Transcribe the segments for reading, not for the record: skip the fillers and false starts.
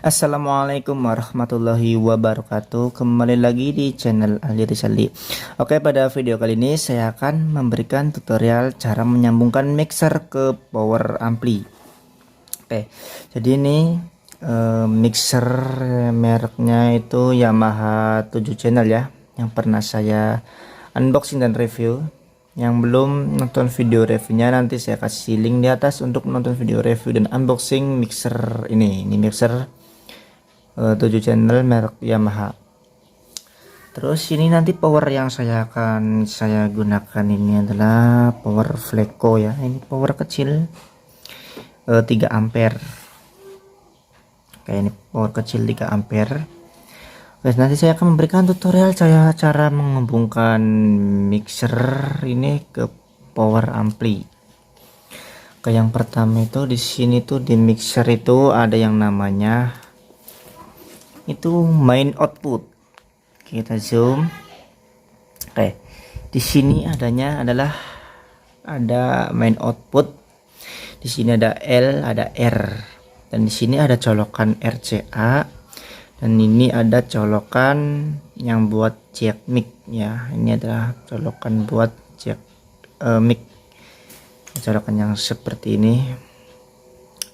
Assalamualaikum warahmatullahi wabarakatuh. Kembali lagi di channel Ali Rizali. Oke, pada video kali ini saya akan memberikan tutorial cara menyambungkan mixer ke power ampli. Oke, jadi ini mixer mereknya itu Yamaha 7 channel ya, yang pernah saya unboxing dan review. Yang belum nonton video reviewnya, nanti saya kasih link di atas untuk menonton video review dan unboxing mixer ini. Ini mixer 7 channel merek Yamaha. Terus ini nanti power yang saya gunakan ini adalah power Fleco ya. Ini power kecil 3 ampere. Kayak ini power kecil 3 ampere. Terus nanti saya akan memberikan tutorial cara menghubungkan mixer ini ke power ampli. Kayak yang pertama itu di sini tuh di mixer itu ada yang namanya itu main output. Kita zoom. Oke, di sini adanya adalah ada main output. Di sini ada L, ada R, dan di sini ada colokan RCA, dan ini ada colokan yang buat jack mic ya. Ini adalah colokan buat jack mic. Colokan yang seperti ini.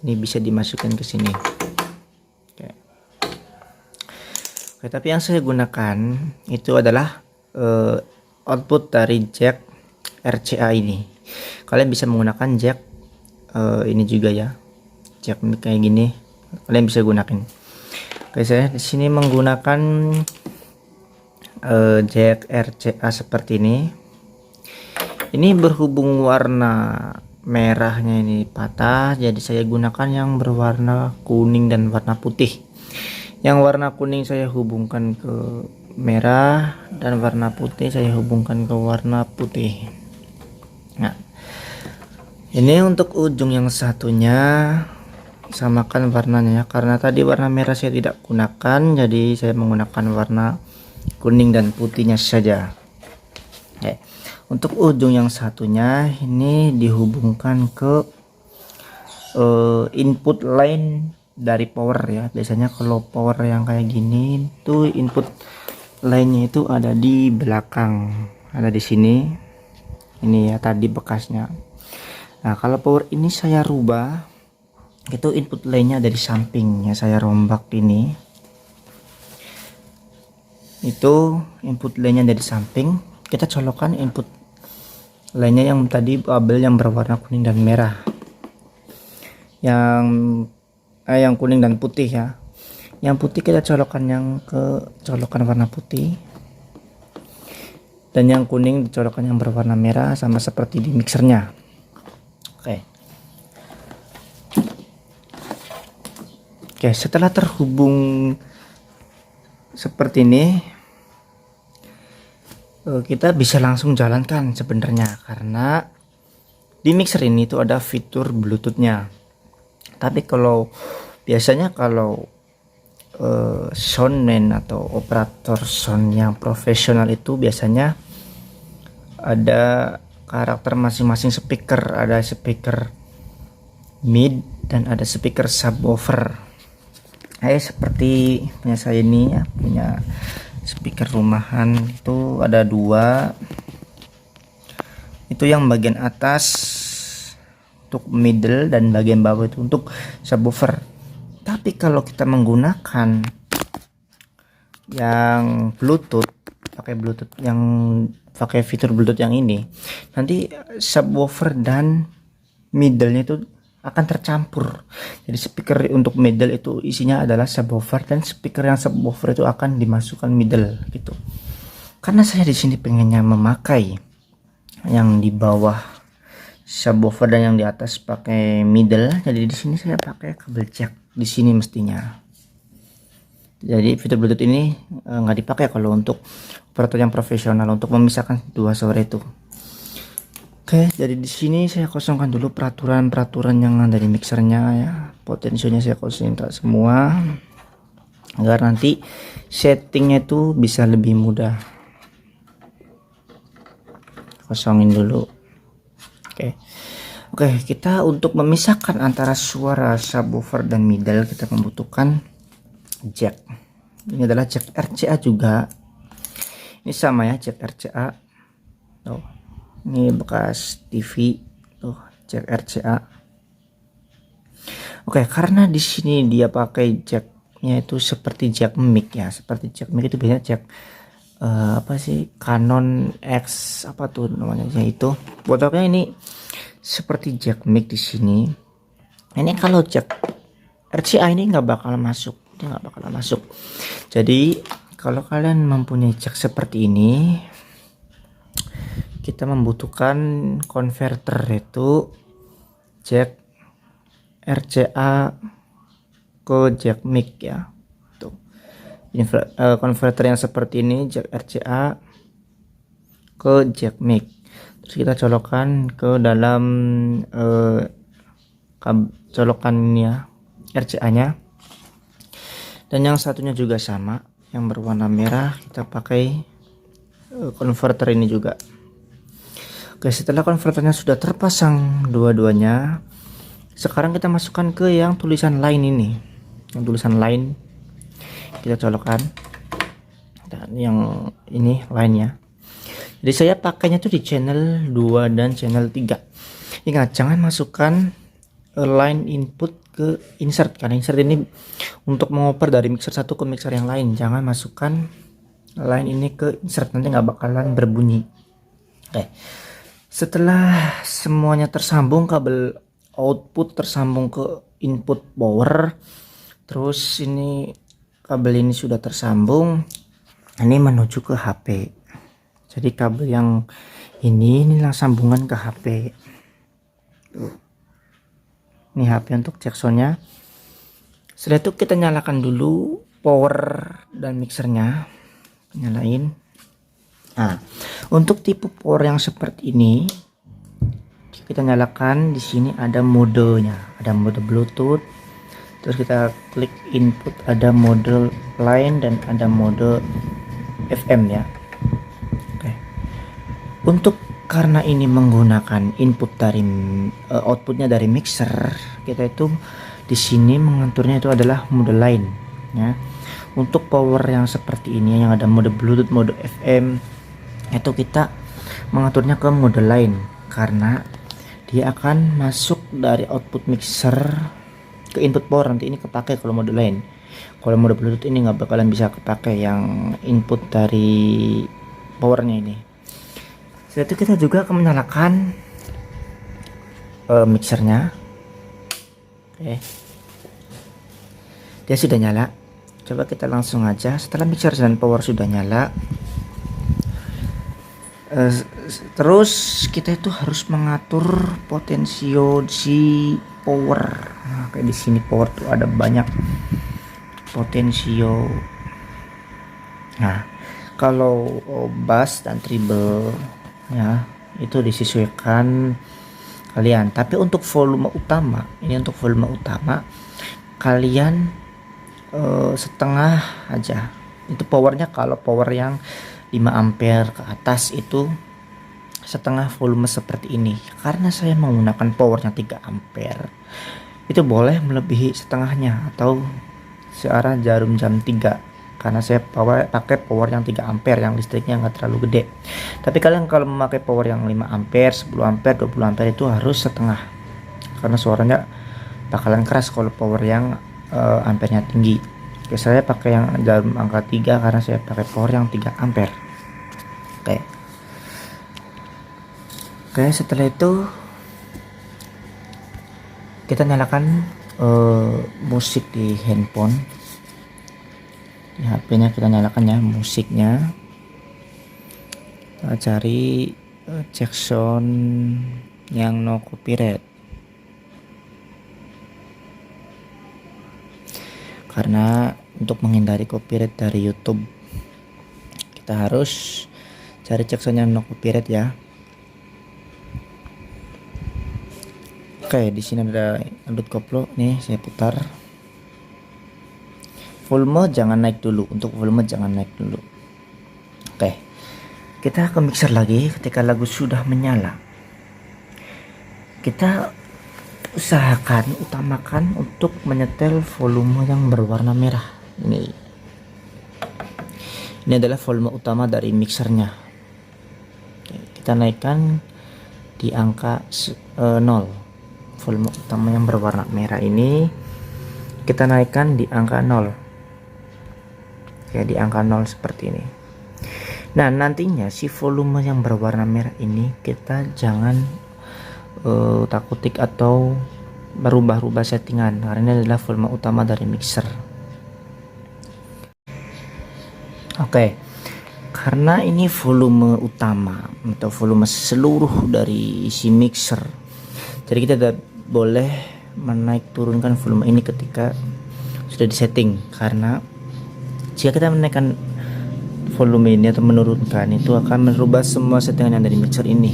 Ini bisa dimasukkan ke sini. Oke, tapi yang saya gunakan itu adalah output dari jack RCA ini. Kalian bisa menggunakan jack ini juga ya, jack mic kayak gini. Kalian bisa gunakan. Oke, saya di sini menggunakan jack RCA seperti ini. Ini berhubung warna merahnya ini patah, jadi saya gunakan yang berwarna kuning dan warna putih. Yang warna kuning saya hubungkan ke merah, dan warna putih saya hubungkan ke warna putih. Nah, ini untuk ujung yang satunya samakan warnanya, karena tadi warna merah saya tidak gunakan, jadi saya menggunakan warna kuning dan putihnya saja. Oke, untuk ujung yang satunya ini dihubungkan ke input line dari power ya. Biasanya kalau power yang kayak gini itu input lainnya itu ada di belakang, ada di sini. Ini ya tadi bekasnya. Nah, kalau power ini saya rubah, itu input lainnya ada di samping ya. Saya rombak ini. Itu input lainnya dari samping. Kita colokkan input lainnya yang tadi kabel yang berwarna kuning dan merah. Yang kuning dan putih ya. Yang putih kita colokkan yang ke colokan warna putih, dan yang kuning dicolokkan yang berwarna merah, sama seperti di mixernya. Oke, setelah terhubung seperti ini, kita bisa langsung jalankan sebenarnya, karena di mixer ini tuh ada fitur Bluetoothnya. Tapi kalau biasanya kalau soundman atau operator sound yang profesional itu biasanya ada karakter masing-masing speaker. Ada speaker mid dan ada speaker subwoofer. Seperti punya saya ini ya, punya speaker rumahan itu ada 2. Itu yang bagian atas untuk middle dan bagian bawah itu untuk subwoofer. Tapi kalau kita menggunakan yang Bluetooth, yang pakai fitur Bluetooth yang ini, nanti subwoofer dan middle-nya itu akan tercampur. Jadi speaker untuk middle itu isinya adalah subwoofer, dan speaker yang subwoofer itu akan dimasukkan middle gitu. Karena saya di sini pengennya memakai yang di bawah subwoofer dan yang di atas pakai middle, jadi di sini saya pakai kabel jack di sini mestinya. Jadi fitur Bluetooth ini nggak dipakai kalau untuk operator yang profesional untuk memisahkan dua suara itu. Oke, jadi di sini saya kosongkan dulu peraturan yang ada di mixernya ya. Potensinya saya kosongin semua agar nanti settingnya itu bisa lebih mudah. Kosongin dulu. Oke, kita untuk memisahkan antara suara subwoofer dan middle kita membutuhkan jack. Ini adalah jack RCA juga. Ini sama ya, jack RCA. Tuh. Ini bekas TV. Tuh, jack RCA. Oke, karena di sini dia pakai jacknya itu seperti jack mic ya, seperti jack mic itu biasanya jack apa sih, Canon X apa tuh namanya itu. Botolnya ini seperti jack mic di sini. Ini kalau jack RCA ini nggak bakal masuk, dia nggak bakal masuk. Jadi kalau kalian mempunyai jack seperti ini, kita membutuhkan converter, yaitu jack RCA ke jack mic ya. Tuh. Converter yang seperti ini, jack RCA ke jack mic. Terus kita colokkan ke dalam colokannya RCA nya. Dan yang satunya juga sama, yang berwarna merah, kita pakai converter ini juga. Oke, setelah konverternya sudah terpasang dua-duanya, sekarang kita masukkan ke yang tulisan line ini. Yang tulisan line kita colokkan, dan yang ini line-nya. Jadi saya pakainya tuh di channel 2 dan channel 3. Ingat, jangan masukkan line input ke insert, karena insert ini untuk mengoper dari mixer satu ke mixer yang lain. Jangan masukkan line ini ke insert, nanti nggak bakalan berbunyi. Oke, setelah semuanya tersambung, kabel output tersambung ke input power, terus ini kabel ini sudah tersambung, ini menuju ke HP. Jadi kabel yang inilah sambungan ke HP. Tuh. Ini HP untuk jacksoundnya. Setelah itu kita nyalakan dulu power dan mixernya, nyalain. Nah, untuk tipe power yang seperti ini, kita nyalakan. Di sini ada modenya, ada mode Bluetooth. Terus kita klik input, ada mode line dan ada mode FM ya. Oke. Untuk karena ini menggunakan input dari outputnya dari mixer, kita itu di sini mengaturnya itu adalah mode line ya. Untuk power yang seperti ini yang ada mode Bluetooth, mode FM, itu kita mengaturnya ke mode line karena dia akan masuk dari output mixer ke input power. Nanti ini kepake kalau mode line. Kalau mode Bluetooth ini nggak bakalan bisa kepake yang input dari powernya ini. Setelah itu kita juga akan menyalakan mixernya. Oke, dia sudah nyala. Coba kita langsung aja. Setelah mixer dan power sudah nyala, terus kita itu harus mengatur potensio si power. Nah, kayak di sini power tuh ada banyak potensio. Nah, kalau bass dan treble ya itu disesuaikan kalian. Tapi untuk volume utama, ini untuk volume utama kalian setengah aja. Itu powernya, kalau power yang 5 ampere ke atas itu setengah volume seperti ini. Karena saya menggunakan powernya 3 ampere, itu boleh melebihi setengahnya atau searah jarum jam 3, karena saya pakai power yang 3 ampere yang listriknya nggak terlalu gede. Tapi kalian kalau memakai power yang 5 ampere, 10 ampere, 20 ampere itu harus setengah, karena suaranya bakalan keras kalau power yang ampernya tinggi. Oke, saya pakai yang jarum angka 3 karena saya pakai power yang 3 ampere. Oke, setelah itu kita nyalakan musik di handphone. Di HP-nya kita nyalakan ya musiknya. Kita cari jacksound yang no copyright. Karena untuk menghindari copyright dari YouTube, kita harus cari jacksound yang no copyright ya. Oke, di sini ada dangdut koplo. Nih saya putar. Volume jangan naik dulu. Untuk volume jangan naik dulu. Oke, kita ke mixer lagi. Ketika lagu sudah menyala, kita utamakan untuk menyetel volume yang berwarna merah. Ini adalah volume utama dari mixernya. Oke, kita naikkan di angka 0. Volume utama yang berwarna merah ini kita naikkan di angka 0. Oke, di angka 0 seperti ini. Nah, nantinya si volume yang berwarna merah ini kita jangan takutik atau berubah-ubah settingan, karena ini adalah volume utama dari mixer. Oke, karena ini volume utama atau volume seluruh dari isi mixer, jadi kita tidak boleh menaik turunkan volume ini ketika sudah disetting, karena jika kita menaikkan volume ini atau menurunkan, itu akan merubah semua settingan yang ada di mixer ini.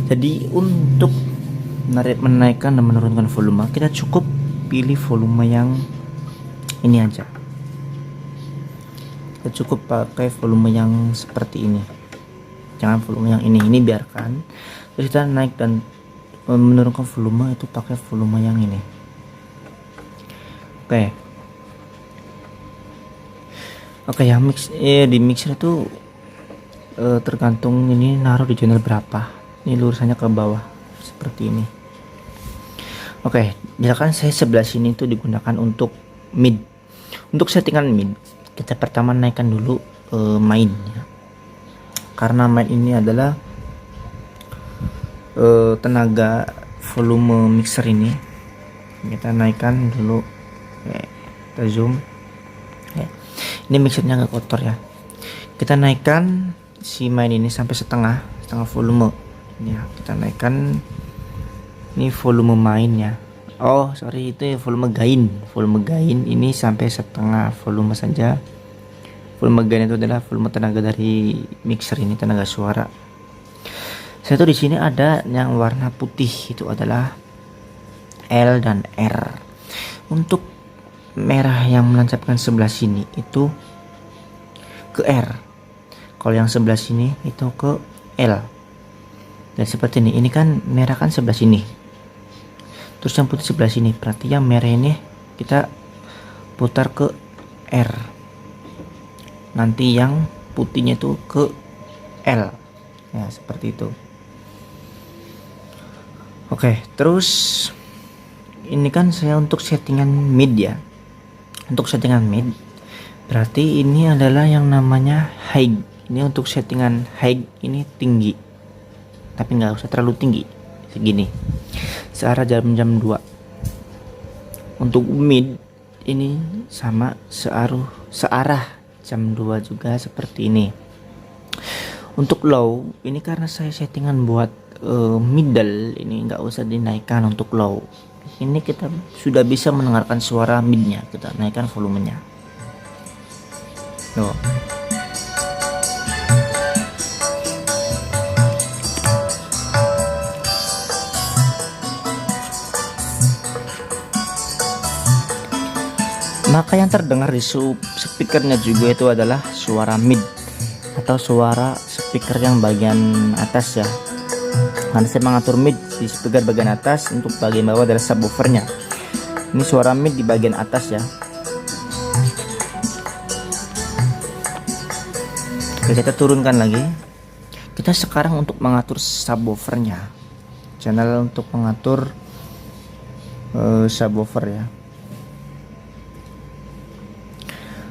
Jadi untuk menaikkan dan menurunkan volume, kita cukup pilih volume yang ini aja. Kita cukup pakai volume yang seperti ini, jangan volume yang ini biarkan. Terus kita naik dan menurunkan volume itu pakai volume yang ini. Oke, yang di mixer itu tergantung ini naruh di channel berapa. Ini lurusannya ke bawah seperti ini. Oke, misalkan saya sebelah sini itu digunakan untuk mid. Untuk settingan mid, kita pertama naikkan dulu main ya. Karena main ini adalah tenaga volume mixer ini. Kita naikkan dulu. Kita zoom. Ini mixernya agak kotor ya. Kita naikkan si main ini sampai setengah volume. Ini ya, kita naikkan ini volume mainnya. Oh sorry, itu ya volume gain ini sampai setengah volume saja. Volume gain itu adalah volume tenaga dari mixer ini, tenaga suara. Saya tuh di sini ada yang warna putih, itu adalah L dan R. Untuk merah yang menancapkan sebelah sini itu ke R, kalau yang sebelah sini itu ke L. Dan seperti ini kan merah kan sebelah sini, terus yang putih sebelah sini, berarti yang merah ini kita putar ke R, nanti yang putihnya itu ke L ya, seperti itu. Oke, terus ini kan saya untuk settingan mid ya. Untuk settingan mid berarti ini adalah yang namanya high. Ini untuk settingan high ini tinggi, tapi nggak usah terlalu tinggi, segini, searah jam 2. Untuk mid ini sama searah jam 2 juga seperti ini. Untuk low ini karena saya settingan buat middle, ini nggak usah dinaikkan. Untuk low ini kita sudah bisa mendengarkan suara midnya, kita naikkan volumenya. Tuh. Maka yang terdengar di speakernya juga itu adalah suara mid atau suara speaker yang bagian atas ya. Karena saya mengatur mid di speaker bagian atas, untuk bagian bawah adalah subwoofernya. Ini suara mid di bagian atas ya. Oke, kita turunkan lagi. Kita sekarang untuk mengatur subwoofernya, channel untuk mengatur subwoofer ya.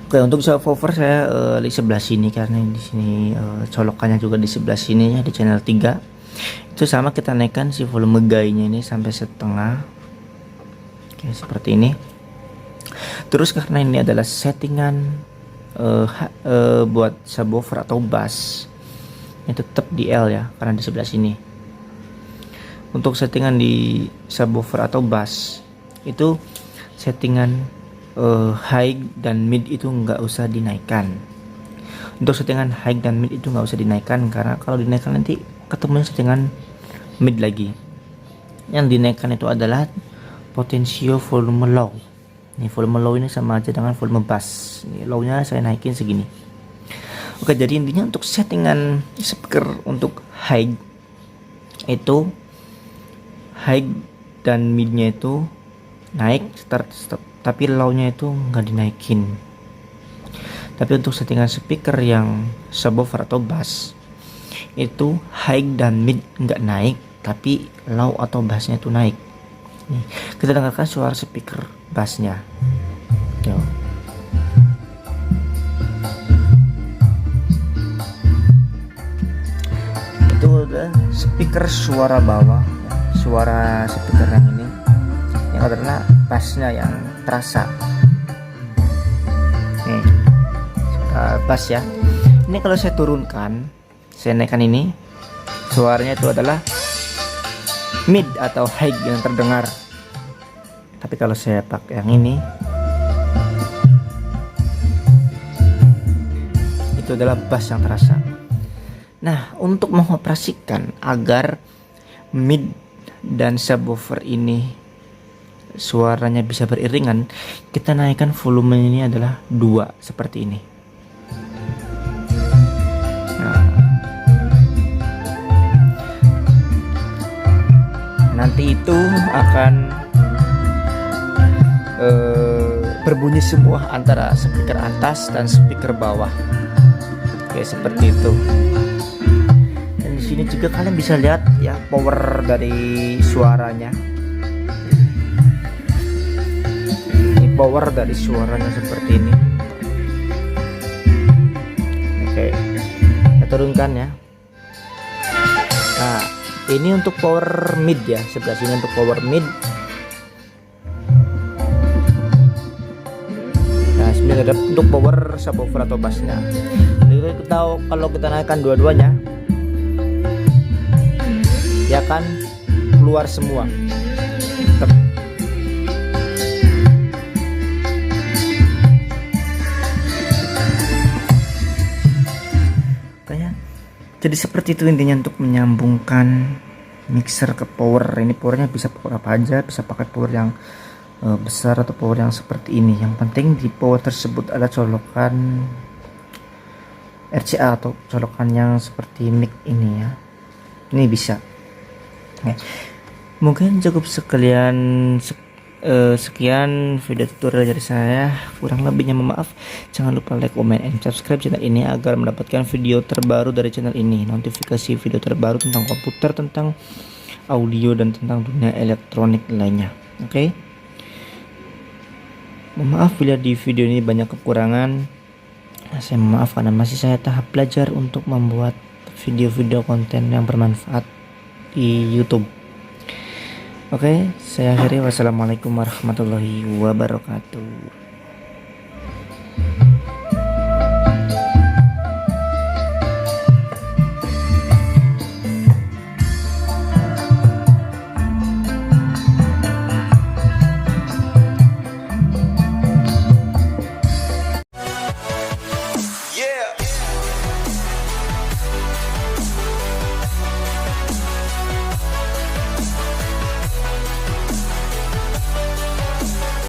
Oke, untuk subwoofer saya di sebelah sini, karena di sini colokannya juga di sebelah sini ya, di channel 3. Itu sama, kita naikkan si volume gainnya ini sampai setengah. Oke, seperti ini. Terus karena ini adalah settingan buat subwoofer atau bass, ini tetap di L ya, karena di sebelah sini. Untuk settingan di subwoofer atau bass itu settingan high dan mid itu nggak usah dinaikkan. Untuk settingan high dan mid itu nggak usah dinaikkan, karena kalau dinaikkan nanti ketemu settingan mid lagi. Yang dinaikkan itu adalah potensio volume low. Ini volume low ini sama aja dengan volume bass. Ini low-nya saya naikin segini. Oke, jadi intinya untuk settingan speaker untuk high itu high dan midnya itu naik, tapi low-nya itu nggak dinaikin. Tapi untuk settingan speaker yang subwoofer atau bass itu high dan mid nggak naik, tapi low atau bassnya itu naik. Nih, kita dengarkan suara speaker bassnya. Tuh. Itu udah speaker suara bawah, suara speaker yang ini yang karena bassnya yang terasa. Nih, bass ya. Ini kalau saya turunkan, saya naikkan ini, suaranya itu adalah mid atau high yang terdengar. Tapi kalau saya pakai yang ini, itu adalah bass yang terasa. Nah, untuk mengoperasikan agar mid dan subwoofer ini suaranya bisa beriringan, kita naikkan volume ini adalah 2 seperti ini. Nah, nanti itu akan berbunyi semua antara speaker atas dan speaker bawah. Oke, seperti itu. Dan di sini juga kalian bisa lihat ya power dari suaranya. Ini power dari suaranya seperti ini. Oke, kita turunkan ya. Nah, ini untuk power mid ya, sebelah sini untuk power mid. Nah, sini ada untuk power subwoofer atau bassnya. Jadi kita kalau kita naikkan dua-duanya, ya kan keluar semua. Kayak jadi seperti itu intinya untuk menyambungkan mixer ke power. Ini powernya bisa power apa aja, bisa pakai power yang besar atau power yang seperti ini. Yang penting di power tersebut ada colokan RCA atau colokan yang seperti mic ini ya. Ini bisa. Mungkin cukup sekian video tutorial dari saya. Kurang lebihnya maaf. Jangan lupa like, comment, and subscribe channel ini agar mendapatkan video terbaru dari channel ini, notifikasi video terbaru tentang komputer, tentang audio, dan tentang dunia elektronik lainnya. Oke. Maaf bila di video ini banyak kekurangan. Saya maaf karena masih saya tahap belajar untuk membuat video-video konten yang bermanfaat di YouTube. Oke, saya akhiri. Wassalamualaikum warahmatullahi wabarakatuh.